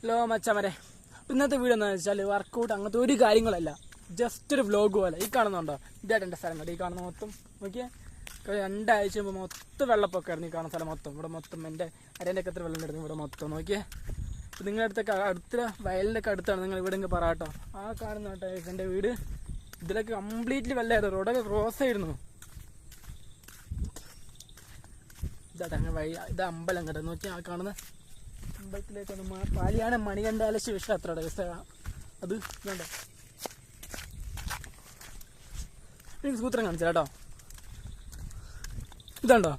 Hello മച്ചാമരെ, ഇന്നത്തെ video എന്താണെന്ന് വെച്ചാൽ വർക്കൗട്ട് അങ്ങനത്തെ ഒരു കാര്യങ്ങളല്ല, ജസ്റ്റ് ഒരു വ്ലോഗ് പോലെ. ഈ കാണുന്നുണ്ടോ? ഇതായിട്ട് എൻ്റെ സ്ഥലം കേട്ടോ. ഈ കാണുന്ന മൊത്തം നോക്കിയേ, 2 ആഴ്ച മുമ്പ് മൊത്തം വെള്ളപ്പൊക്കമായിരുന്നു. ഈ കാണുന്ന സ്ഥലം മൊത്തം, ഇവിടെ മൊത്തം എൻ്റെ അരേൻ്റെ ഒക്കെ എത്ര വെള്ളം കിടന്നു ഇവിടെ മൊത്തം. നോക്കിയേ, അപ്പോൾ നിങ്ങളുടെ അടുത്തൊക്കെ അടുത്ത വയലിൻ്റെ ഒക്കെ അടുത്താണ് നിങ്ങൾ ഇവിടെ എങ്കിൽ പറ കേട്ടോ. ആ കാണുന്ന കേട്ടോ എൻ്റെ വീട്, ഇതിലൊക്കെ കംപ്ലീറ്റ്ലി വെള്ളമായിരുന്നു. റോഡൊക്കെ ക്രോസ് ആയിരുന്നു. ഇതാട്ടെ അങ്ങനെ വഴി, ഇത് അമ്പലം കേട്ടോ. നോക്കി ആ കാണുന്ന അമ്പലത്തിലേക്കാണ് പാലിയാണ് മണികണ്ഠാലശി വിഷാത്രയുടെ അത് വേണ്ട. എനിക്ക് സൂത്രം കാണിച്ചു കേട്ടോ. ഇതുണ്ടോ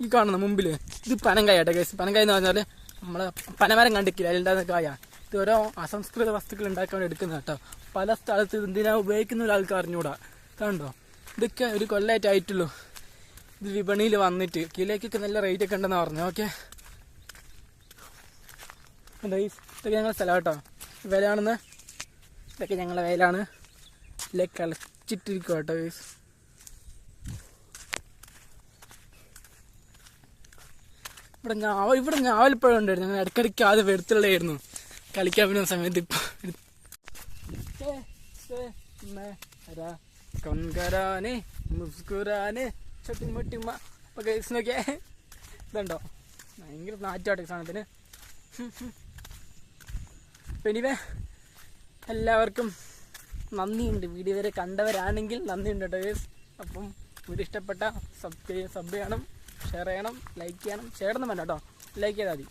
ഈ കാണുന്ന മുമ്പിൽ, ഇത് പനങ്കായ കേട്ടോ ഗൈസ്. പനങ്കായ എന്ന് പറഞ്ഞാൽ നമ്മളെ പനമരം കണ്ടിക്കില്ല, അതിലുണ്ടാകുന്ന കായ. ഇത് ഓരോ അസംസ്കൃത വസ്തുക്കൾ ഉണ്ടാക്കാൻ വേണ്ടി എടുക്കുന്ന കേട്ടോ. പല സ്ഥലത്ത് എന്തിനാ ഉപയോഗിക്കുന്ന ഒരാൾക്ക് അറിഞ്ഞൂടാ. ഇതുണ്ടോ, ഇതൊക്കെ ഒരു കൊല്ലമായിട്ടായിട്ടുള്ളൂ ഇത് വിപണിയിൽ വന്നിട്ട്. കിലോയ്ക്കൊക്കെ നല്ല റേറ്റ് ഒക്കെ ഉണ്ടെന്ന് പറഞ്ഞു. ഓക്കെ, ഇതൊക്കെ ഞങ്ങളുടെ സ്ഥലം കേട്ടോ. വിലയാണെന്ന് ഇതൊക്കെ ഞങ്ങളുടെ വയലാണ്. ഇതിലേക്ക് കളിച്ചിട്ടിരിക്കും കേട്ടോ ഗൈസ്. ഇവിടെ ഞാവൽപ്പഴം ഉണ്ടായിരുന്നു. ഞങ്ങൾ ഇടയ്ക്കിടയ്ക്ക് ആദ്യം വെടുത്തുള്ളതായിരുന്നു കളിക്കാൻ പറ്റുന്ന സമയത്ത്. ഇപ്പം മുട്ടിമ്മ ഇപ്പൊ ഗൈസ് നോക്കിയേ, ഇതുണ്ടോ ഭയങ്കര നാറ്റാട്ടെ സാധനത്തിന്. എനിവേ എല്ലാവർക്കും നന്ദിയുണ്ട്. വീഡിയോ വരെ കണ്ടവരാണെങ്കിൽ നന്ദിയുണ്ട് കേട്ടോ ഗൈസ്. അപ്പം വീഡിയോ ഇഷ്ടപ്പെട്ട സബ് ചെയ്യണം, ഷെയർ ചെയ്യണം, ലൈക്ക് ചെയ്യണം. ഷെയർ ഒന്നും വേണ്ട കേട്ടോ, ലൈക്ക് ചെയ്താൽ മതി.